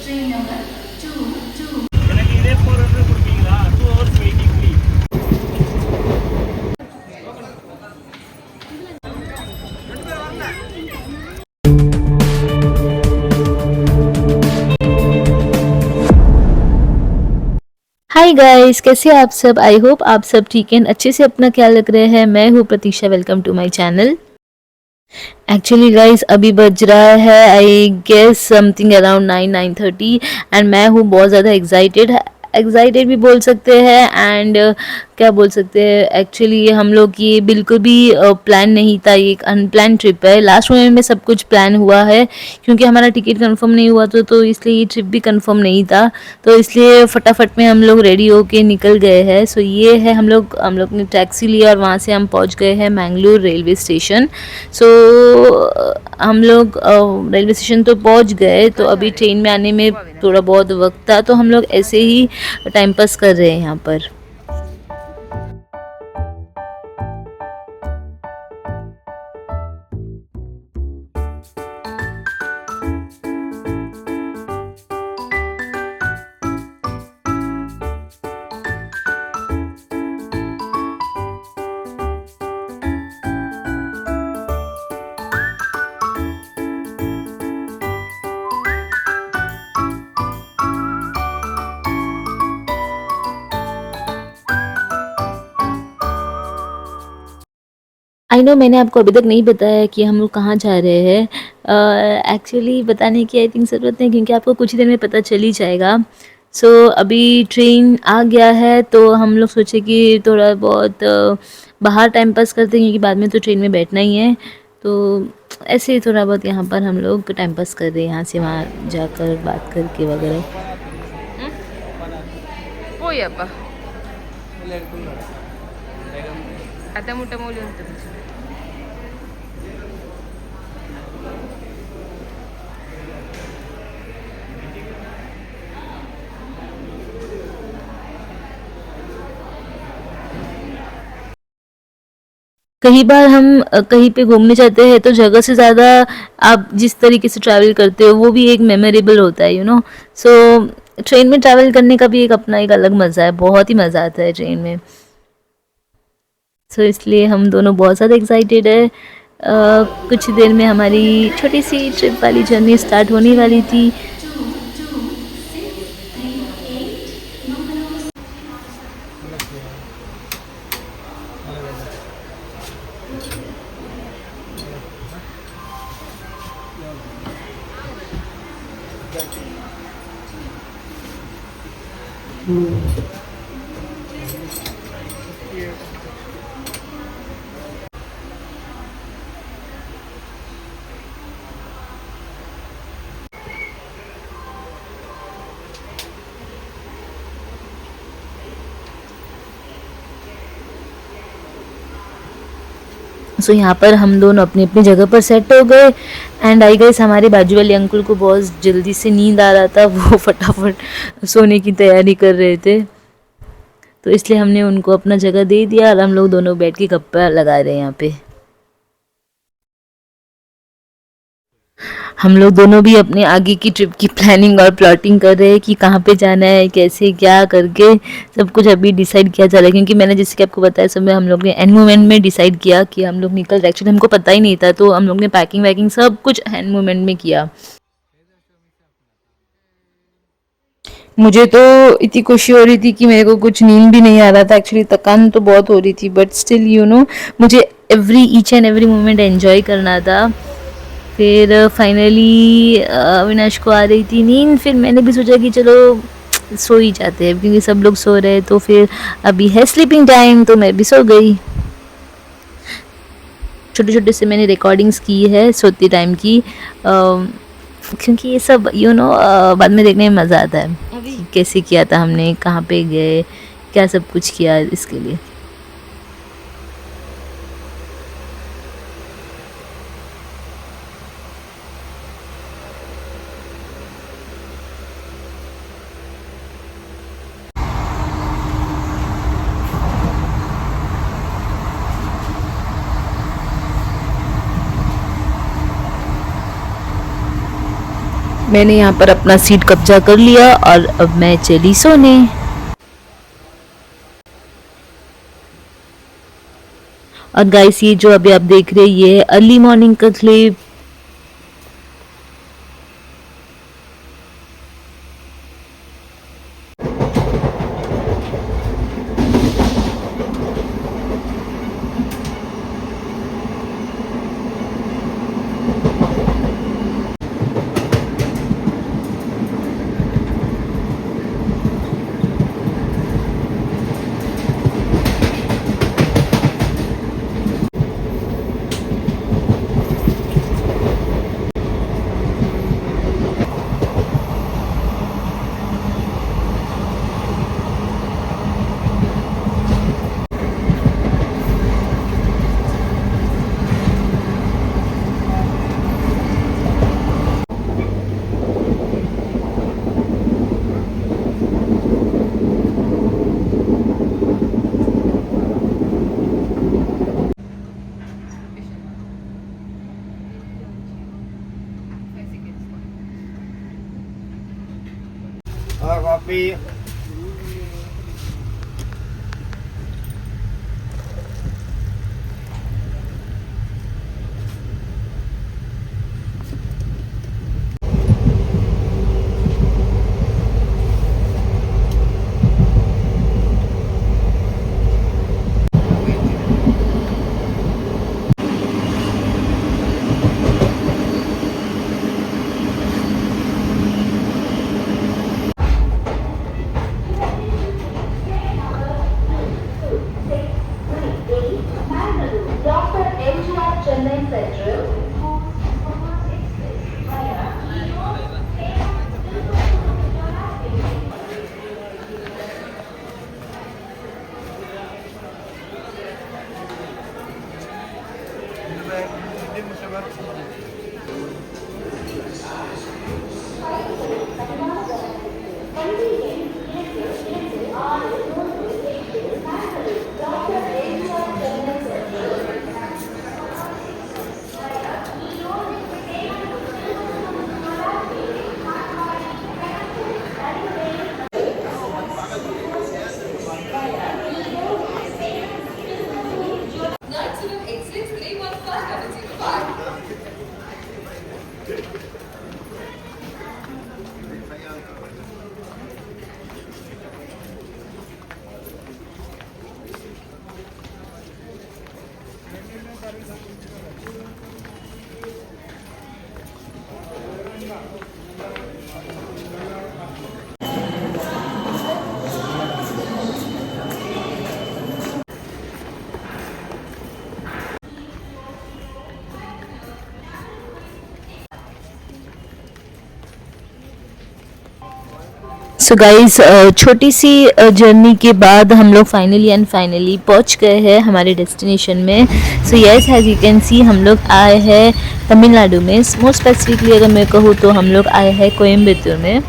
எனக்கு இதே 400 கொடுப்பீங்களா? 2 hours waiting please. Hi guys, कैसे हैं आप सब। आई होप आप सब ठीक हैं, अच्छे से अपना ख्याल रख रहे हैं। मैं हूँ Pratiksha, welcome to my channel. Actually guys अभी बज रहा है I guess something around 9-9:30 and मैं हूँ बहुत ज़्यादा एक्साइटेड भी बोल सकते हैं एंड क्या बोल सकते हैं। एक्चुअली ये हम लोग की बिल्कुल भी प्लान नहीं था, ये एक अनप्लान ट्रिप है। लास्ट मोमेंट में सब कुछ प्लान हुआ है क्योंकि हमारा टिकट कंफर्म नहीं हुआ तो इसलिए ये ट्रिप भी कंफर्म नहीं था, तो इसलिए फटाफट में हम लोग रेडी होके निकल गए हैं। सो ये है हम लोग ने टैक्सी लिया और वहाँ से हम पहुँच गए हैं मैंगलोर रेलवे स्टेशन। सो हम लोग रेलवे स्टेशन तो पहुँच गए, तो अभी ट्रेन में आने में थोड़ा बहुत वक्त था, तो हम लोग ऐसे ही टाइम पास कर रहे हैं यहाँ पर। आई नो मैंने आपको अभी तक नहीं बताया कि हम लोग कहाँ जा रहे हैं। एक्चुअली बताने की आई थिंक ज़रूरत नहीं, क्योंकि आपको कुछ ही देर में पता चल ही जाएगा। सो अभी ट्रेन आ गया है, तो हम लोग सोचे कि थोड़ा बहुत बाहर टाइम पास करते हैं, क्योंकि बाद में तो ट्रेन में बैठना ही है। तो ऐसे ही थोड़ा बहुत यहाँ पर हम लोग टाइम पास कर रहे हैं, यहाँ से वहाँ जाकर बात करके वगैरह। पोयप्पा आता मोठा मौली होतं कई बार हम कहीं पे घूमने जाते हैं तो जगह से ज़्यादा आप जिस तरीके से ट्रैवल करते हो वो भी एक मेमोरेबल होता है, यू नो। सो ट्रेन में ट्रैवल करने का भी एक अपना एक अलग मज़ा है, बहुत ही मज़ा आता है ट्रेन में। सो इसलिए हम दोनों बहुत ज़्यादा एक्साइटेड है। कुछ देर में हमारी छोटी सी ट्रिप वाली जर्नी स्टार्ट होने वाली थी। सो यहाँ पर हम दोनों अपनी अपनी जगह पर सेट हो गए एंड आई गेस हमारे बाजू वाले अंकल को बहुत जल्दी से नींद आ रहा था, वो फटाफट सोने की तैयारी कर रहे थे, तो इसलिए हमने उनको अपना जगह दे दिया और हम लोग दोनों बैठ के गप्पा लगा रहे हैं यहाँ पे। हम लोग दोनों भी अपने आगे की ट्रिप की प्लानिंग और प्लॉटिंग कर रहे हैं कि कहाँ पे जाना है, कैसे क्या करके सब कुछ अभी डिसाइड किया जा रहा है। क्योंकि मैंने जैसे कि आपको बताया, सब में हम लोग ने एंड मोमेंट में डिसाइड किया कि हम लोग निकल रहे। एक्चुअली हमको पता ही नहीं था, तो हम लोग ने पैकिंग वैकिंग सब कुछ एंड मोमेंट में किया। मुझे तो इतनी खुशी हो रही थी कि मेरे को कुछ नींद भी नहीं आ रहा था। एक्चुअली थकान तो बहुत हो रही थी, बट स्टिल यू नो मुझे each and every moment enjoy करना था। फिर फाइनली अविनाश को आ रही थी नींद, फिर मैंने भी सोचा कि चलो सो ही जाते हैं, क्योंकि सब लोग सो रहे हैं। तो फिर अभी है स्लीपिंग टाइम, तो मैं भी सो गई। छोटे छोटे से मैंने रिकॉर्डिंग्स की है सोते टाइम की, क्योंकि ये सब यू नो बाद में देखने में मज़ा आता है कि कैसे किया था हमने, कहाँ पे गए, क्या सब कुछ किया इसके लिए। मैंने यहाँ पर अपना सीट कब्जा कर लिया और अब मैं चली सोने। और गाइस ये जो अभी आप देख रहे हैं ये अर्ली मॉर्निंग का क्लिप। कॉफी सो गाइस छोटी सी जर्नी के बाद हम लोग फाइनली पहुंच गए हैं हमारे डेस्टिनेशन में। So yes as you can see हम लोग आए हैं तमिलनाडु में। मोर स्पेसिफिकली अगर मैं कहूँ तो हम लोग आए हैं कोयम्बतूर में।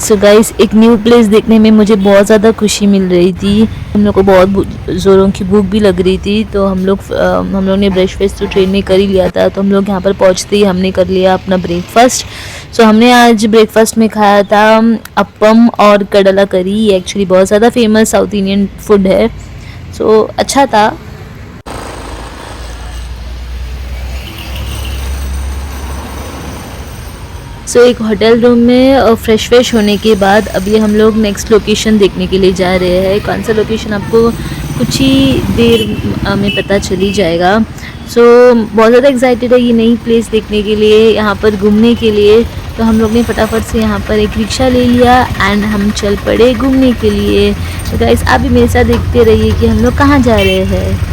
सो गाइस एक न्यू प्लेस देखने में मुझे बहुत ज़्यादा खुशी मिल रही थी। हम लोग को बहुत ज़ोरों की भूख भी लग रही थी, तो हम लोग ने ब्रेकफास्ट तो ट्रेन में कर ही लिया था। तो हम लोग यहाँ पर पहुँचते ही हमने कर लिया अपना ब्रेकफास्ट। सो हमने आज ब्रेकफास्ट में खाया था अप्पम और कडला करी। ये एक्चुअली बहुत ज़्यादा फेमस साउथ इंडियन फूड है। सो अच्छा था। सो एक होटल रूम में फ्रेश होने के बाद अभी हम लोग नेक्स्ट लोकेशन देखने के लिए जा रहे हैं। कौन सा लोकेशन आपको कुछ ही देर में पता चल ही जाएगा। सो बहुत ज़्यादा एक्साइटेड है ये नई प्लेस देखने के लिए, यहाँ पर घूमने के लिए। तो हम लोग ने फटाफट से यहाँ पर एक रिक्शा ले लिया एंड हम चल पड़े घूमने के लिए। तो गाइस आप भी मेरे साथ देखते रहिए कि हम लोग कहाँ जा रहे हैं।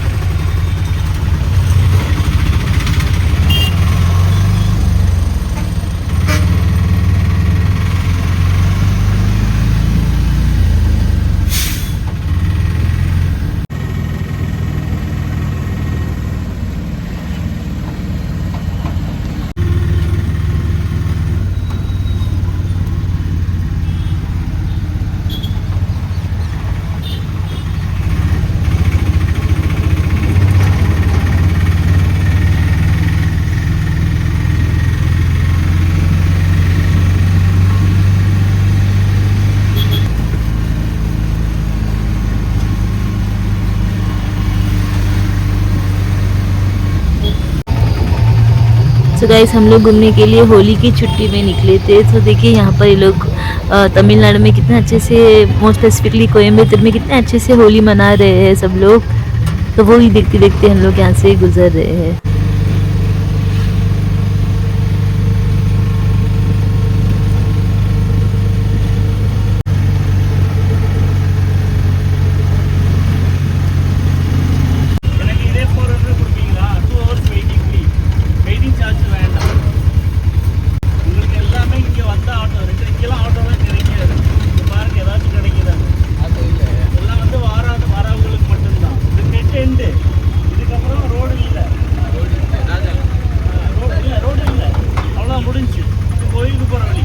सो गाइस हम लोग घूमने के लिए होली की छुट्टी में निकले थे। तो देखिए यहाँ पर ये लोग तमिलनाडु में कितने अच्छे से, मोर स्पेसिफिकली कोयम्बतूर में कितने अच्छे से होली मना रहे हैं सब लोग। तो वो ही देखते देखते हम लोग यहाँ से गुजर रहे हैं। எனக்கு இதே 400 கொடுப்பீங்களா? 2 hours waiting fee. Waiting charge வேண்டாம். உங்களுக்கு எல்லாமே இங்க வந்த ஆட்டோ இருக்கு. இங்கெல்லாம் ஆட்டோ தான் கிடைக்காது. இங்க பாருங்க ஏதாச்சும் கிடைக்குதா? அது இல்ல. எல்லாம் வந்து வரவங்களுக்கு மட்டும்தான். இது டெட் எண்ட். இதுக்கப்புறம் ரோடு இல்ல. ரோடு இல்ல. அவ்வளவுதான் முடிஞ்சு. இது கோயிலுக்கு போற வழி.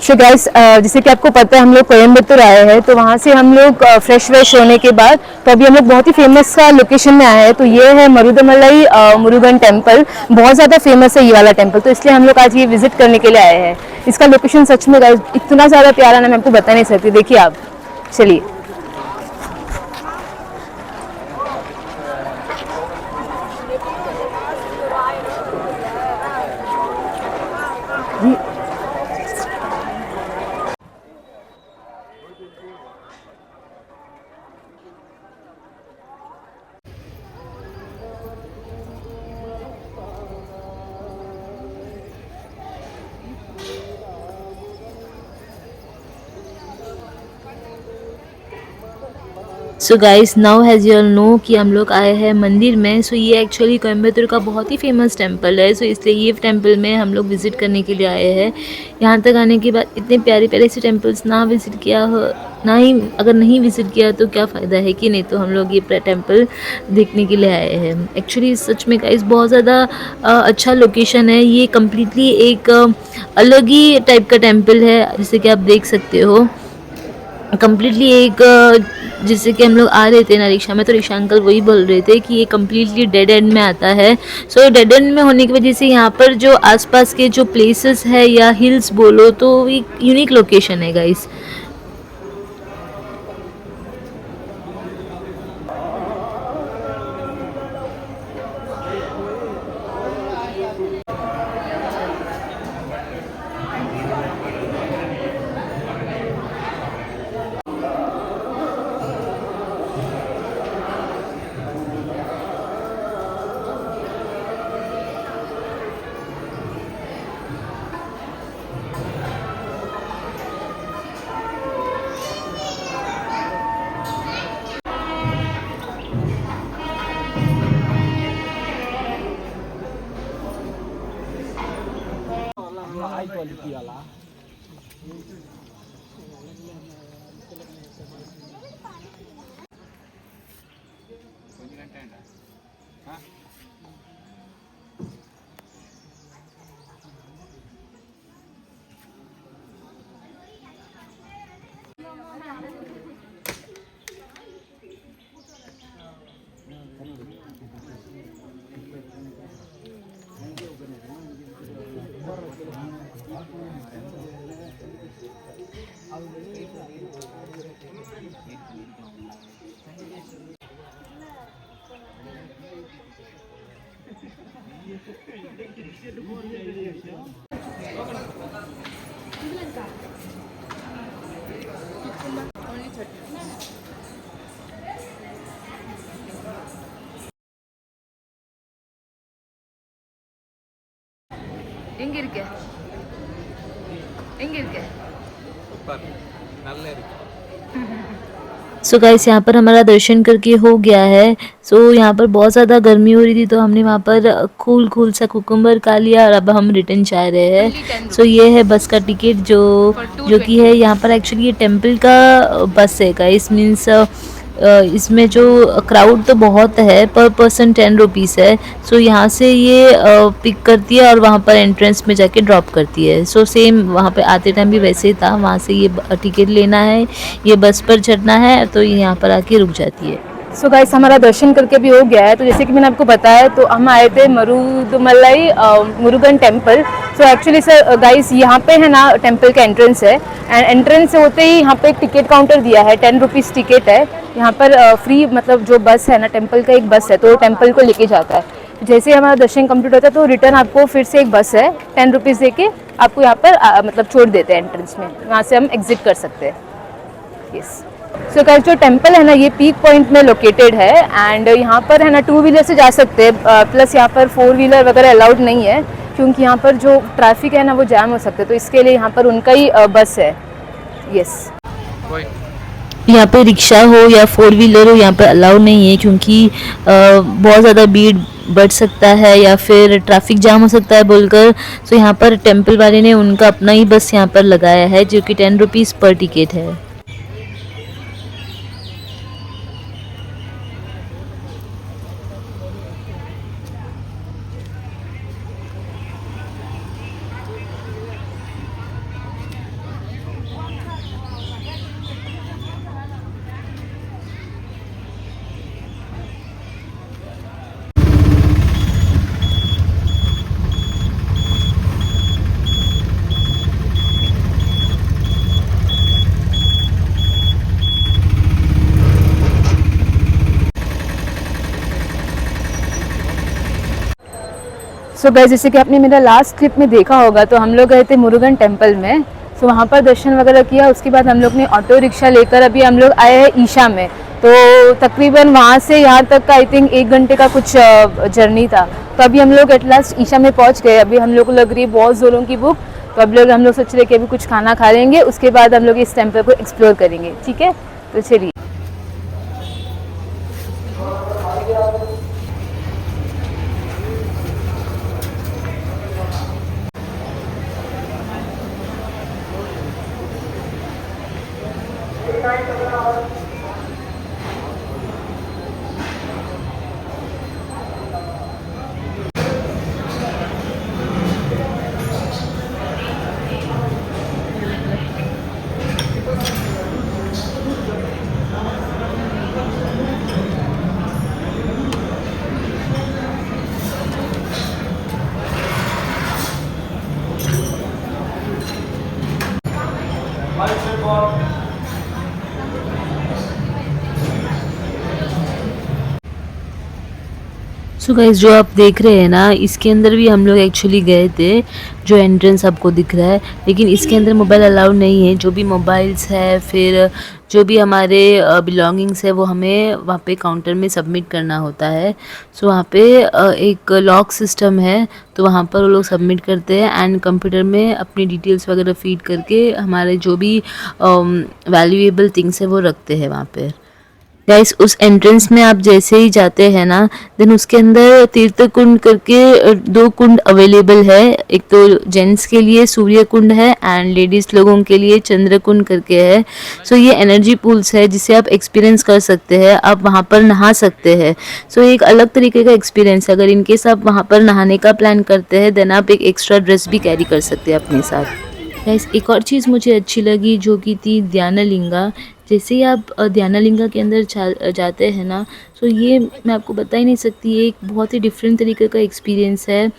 सो गाइस जैसे कि आपको पता है हम लोग कोयम्बतूर आए हैं, तो वहाँ से हम लोग फ्रेश होने के बाद तो अभी हम लोग बहुत ही फेमस का लोकेशन में आए हैं। तो ये है मरुदमलाई मुरुगन टेम्पल। बहुत ज़्यादा फेमस है ये वाला टेम्पल, तो इसलिए हम लोग आज ये विजिट करने के लिए आए हैं। इसका लोकेशन सच में गाइस इतना ज़्यादा प्यारा ना, मैं आपको बता नहीं सकती। देखिए आप, चलिए। So guys now has you all know कि हम लोग आए हैं मंदिर में। सो ये एक्चुअली कोयम्बतूर का बहुत ही फेमस टेंपल है। सो इसलिए ये टेंपल में हम लोग विज़िट करने के लिए आए हैं। यहाँ तक आने के बाद इतने प्यारे प्यारे से टेंपल्स ना विज़िट किया हो, ना ही अगर नहीं विज़िट किया तो क्या फ़ायदा है कि नहीं। तो हम लोग ये टेंपल देखने के लिए आए हैं। एक्चुअली सच में गाइस बहुत ज़्यादा अच्छा लोकेशन है। ये कम्प्लीटली एक अलग ही टाइप का टेंपल है, जैसे कि आप देख सकते हो। कम्प्लीटली एक जैसे कि हम लोग आ रहे थे ना रिक्शा में, तो रिक्शा अंकल वही बोल रहे थे कि ये कम्प्लीटली डेड एंड में आता है। सो डेड एंड में होने की वजह से यहाँ पर जो आसपास के जो प्लेसेस है या हिल्स बोलो तो एक यूनिक लोकेशन है गाइस। हाई क्वालिटी वाला எங்க இருக்க எங்க இருக்க सो गाइस यहाँ पर हमारा दर्शन करके हो गया है। सो यहाँ पर बहुत ज़्यादा गर्मी हो रही थी तो हमने वहाँ पर कूल सा कुकुम्बर खा लिया और अब हम रिटर्न जा रहे हैं। सो ये है बस का टिकट जो कि है यहाँ पर एक्चुअली ये टेम्पल का बस है गाइस। मीन्स इसमें जो क्राउड तो बहुत है, पर पर्सन 10 रुपीज़ है। सो यहाँ से ये पिक करती है और वहाँ पर एंट्रेंस में जाके ड्रॉप करती है। सो सेम वहाँ पे आते टाइम भी वैसे ही था, वहाँ से ये टिकट लेना है, ये बस पर चढ़ना है, तो ये यहाँ पर आके रुक जाती है। सो गाइस हमारा दर्शन करके भी हो गया है। तो जैसे कि मैंने आपको बताया तो हम आए थे Marudamalai Murugan temple. So actually sir guys यहाँ पे है ना टेम्पल का एंट्रेंस है, एंड एंट्रेंस से होते ही यहाँ पे एक टिकट काउंटर दिया है। 10 रुपीज़ टिकट है यहाँ पर फ्री, मतलब जो बस है ना टेम्पल का एक बस है तो टेम्पल को लेके जाता है। जैसे हमारा दर्शन कंप्लीट होता है तो रिटर्न आपको फिर से एक बस है 10 रुपीज़ दे के आपको यहाँ पर मतलब छोड़ देते हैं एंट्रेंस में, वहाँ से हम एग्जिट कर सकते हैं। यस सो गाइस जो टेम्पल है ना ये पीक पॉइंट में लोकेटेड है, एंड यहाँ पर है ना 2 व्हीलर से जा सकते हैं, प्लस यहाँ पर 4 व्हीलर वगैरह अलाउड नहीं है क्योंकि यहाँ पर जो ट्रैफिक है ना वो जैम हो सकते हैं, तो इसके लिए यहाँ पर उनका ही बस है। यस यहाँ पे रिक्शा हो या 4 व्हीलर हो यहाँ पर अलाउ नहीं है क्योंकि बहुत ज़्यादा भीड़ बढ़ सकता है या फिर ट्रैफिक जाम हो सकता है बोलकर। सो यहाँ पर टेम्पल वाले ने उनका अपना ही बस यहाँ पर लगाया है जो कि 10 रुपीज़ पर टिकट है। सो गाइस जैसे कि आपने मेरा लास्ट क्लिप में देखा होगा तो हम लोग गए थे मुरुगन टेम्पल में। सो वहाँ पर दर्शन वगैरह किया, उसके बाद हम लोग ने ऑटो रिक्शा लेकर अभी हम लोग आए हैं ईशा में। तो तकरीबन वहाँ से यहाँ तक का आई थिंक 1 घंटे का कुछ जर्नी था। तो अभी हम लोग एट लास्ट ईशा में पहुँच गए। अभी हम लोग को लग रही है बहुत ज़ोरों की भूख, तो अब हम लोग सोच रहे हैं कि अभी कुछ खाना खा लेंगे, उसके बाद हम लोग इस टेम्पल को एक्सप्लोर करेंगे। ठीक है, तो चलिए। सो गाइस जो आप देख रहे हैं ना, इसके अंदर भी हम लोग एक्चुअली गए थे, जो एंट्रेंस आपको दिख रहा है, लेकिन इसके अंदर मोबाइल अलाउड नहीं है। जो भी मोबाइल्स है फिर जो भी हमारे बिलोंगिंग्स है वो हमें वहाँ पे काउंटर में सबमिट करना होता है। सो वहाँ पे एक लॉक सिस्टम है, तो वहाँ पर वो लोग सबमिट करते हैं एंड कंप्यूटर में अपनी डिटेल्स वगैरह फीड करके हमारे जो भी वैल्यूएबल थिंग्स है वो रखते हैं वहाँ पे। गाइस उस एंट्रेंस में आप जैसे ही जाते हैं ना, देन उसके अंदर तीर्थ कुंड करके 2 कुंड अवेलेबल है। एक तो जेंट्स के लिए सूर्य कुंड है एंड लेडीज लोगों के लिए चंद्र कुंड करके है। सो ये एनर्जी पूल्स है जिसे आप एक्सपीरियंस कर सकते हैं, आप वहाँ पर नहा सकते हैं। सो एक अलग तरीके का एक्सपीरियंस है। अगर इनकेस आप वहाँ पर नहाने का प्लान करते हैं देन आप एक एक्स्ट्रा ड्रेस भी कैरी कर सकते हैं अपने साथ। गाइस एक और चीज़ मुझे अच्छी लगी जो कि थी ध्यानलिंगा। जैसे ही आप ध्यानलिंगा के अंदर जाते हैं ना, सो ये मैं आपको बता ही नहीं सकती, ये एक बहुत ही डिफरेंट तरीके का एक्सपीरियंस है।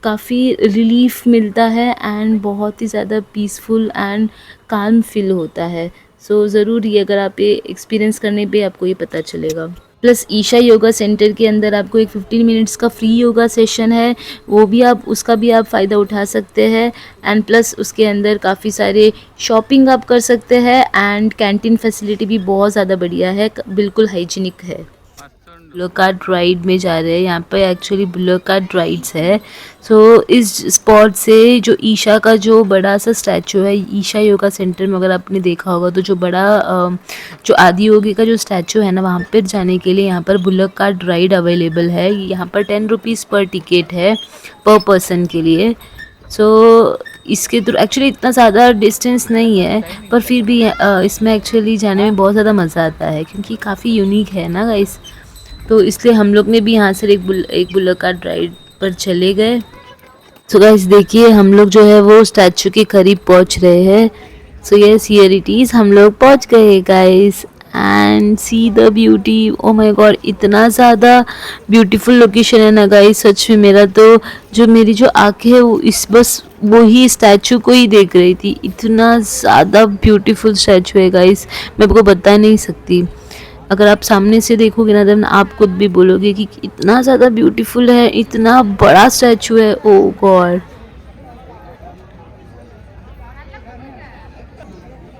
काफ़ी रिलीफ मिलता है एंड बहुत ही ज़्यादा पीसफुल एंड काम फील होता है। सो ज़रूर ये अगर आप ये एक्सपीरियंस करने पे आपको ये पता चलेगा। प्लस ईशा योगा सेंटर के अंदर आपको एक 15 मिनट्स का फ्री योगा सेशन है, वो भी आप उसका भी आप फ़ायदा उठा सकते हैं। एंड प्लस उसके अंदर काफ़ी सारे शॉपिंग आप कर सकते हैं एंड कैंटीन फैसिलिटी भी बहुत ज़्यादा बढ़िया है, बिल्कुल हाइजीनिक है। बुलेट कार्ट राइड में जा रहे हैं, यहाँ पे एक्चुअली बुलेट कार्ट राइड्स है। सो इस स्पॉट से जो ईशा का जो बड़ा सा स्टैचू है, ईशा योगा सेंटर में अगर आपने देखा होगा तो जो बड़ा जो आदि योगी का जो स्टैचू है ना, वहाँ पर जाने के लिए यहाँ पर बुलेट कार्ट राइड अवेलेबल है। यहाँ पर 10 रुपीज़ पर टिकट है पर पर्सन के लिए। सो इसके थ्रू एक्चुअली इतना ज़्यादा डिस्टेंस नहीं है, पर फिर भी इसमें एक्चुअली जाने में बहुत ज़्यादा मज़ा आता है क्योंकि काफ़ी यूनिक है ना गाइस। तो इसलिए हम लोग ने भी यहाँ से एक बुलेट कार्ट राइड पर चले गए। सो गाइस देखिए हम लोग जो है वो स्टैचू के करीब पहुँच रहे हैं। So yes here it is, हम लोग पहुँच गए guys and see the beauty. Oh my God इतना ज़्यादा ब्यूटीफुल लोकेशन है ना गाइस, सच में मेरा तो मेरी जो आँखें है वो बस वो ही स्टैचू को ही देख रही थी। इतना ज़्यादा ब्यूटीफुल स्टैचू है गाइस, मैं आपको बता नहीं सकती। अगर आप सामने से देखोगे ना देन आप खुद भी बोलोगे कि इतना ज़्यादा ब्यूटीफुल है, इतना बड़ा स्टैचू है। ओ गॉड,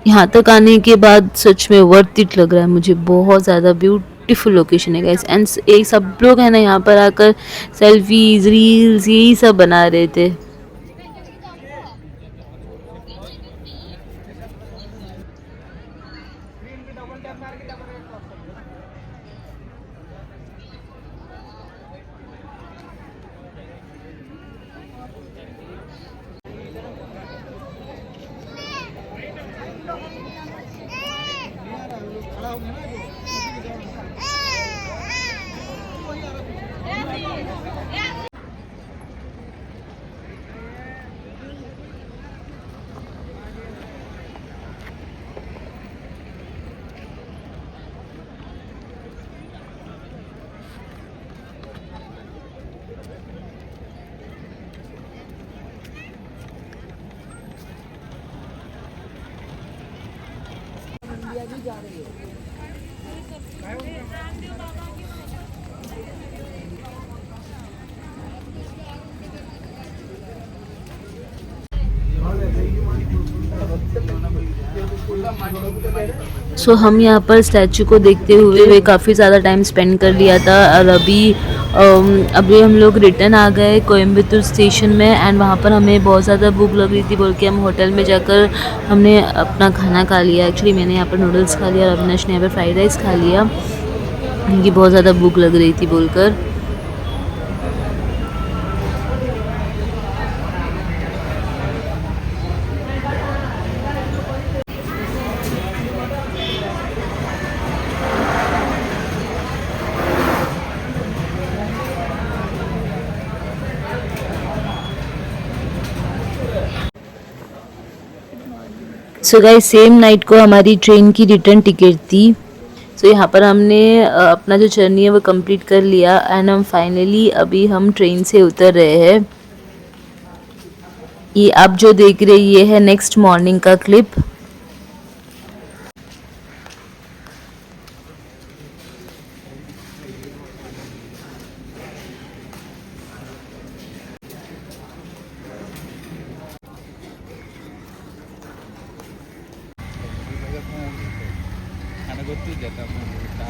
यहाँ तक आने के बाद सच में वर्थ इट लग रहा है मुझे, बहुत ज़्यादा ब्यूटीफुल लोकेशन है गाइस। एंड एक सब लोग हैं ना यहाँ पर आकर सेल्फीज रील्स यही सब बना रहे थे। सो हम यहाँ पर स्टैचू को देखते हुए काफ़ी ज़्यादा टाइम स्पेंड कर लिया था और अभी हम लोग रिटर्न आ गए कोयम्बतूर स्टेशन में। एंड वहाँ पर हमें बहुत ज़्यादा भूख लग रही थी बोल के हम होटल में जाकर हमने अपना खाना खा लिया। एक्चुअली मैंने यहाँ पर नूडल्स खा लिया और अविनाश ने यहाँ पर फ्राइड राइस खा लिया क्योंकि बहुत ज़्यादा भूख लग रही थी बोलकर। सो गाइस सेम नाइट को हमारी ट्रेन की रिटर्न टिकट थी। सो यहाँ पर हमने अपना जो जर्नी है वो कंप्लीट कर लिया एंड हम फाइनली अभी हम ट्रेन से उतर रहे हैं। ये आप जो देख रहे ये है नेक्स्ट मॉर्निंग का क्लिप।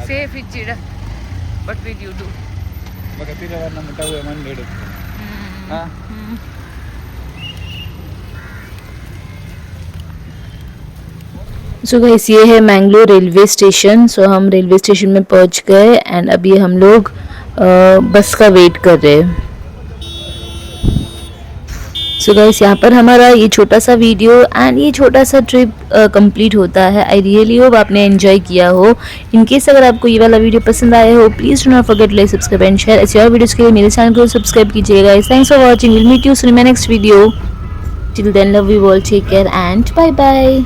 ಸೇಫ್ ಇಚ್ಚಿಡ ಬಟ್ ವಿತ್ ಯು ಡೂ ನಮ್ಮ ಟವು ಮಂಡೇಡು ಹಾಂ सो गाइस ये है मैंगलोर रेलवे स्टेशन। सो हम रेलवे स्टेशन में पहुंच गए एंड अभी हम लोग बस का वेट कर रहे हैं। सो गाइस यहाँ पर हमारा ये छोटा सा वीडियो एंड ये छोटा सा ट्रिप कंप्लीट होता है। आई रियली होप आपने एंजॉय किया हो। इन केस अगर आपको ये वाला वीडियो पसंद आया हो, please do not forget like, subscribe and share. ऐसे और वीडियोस के लिए मेरे चैनल को सब्सक्राइब कीजिएगा guys. Thanks for watching, will meet you soon in my next video. Till then love you all, take care and bye bye.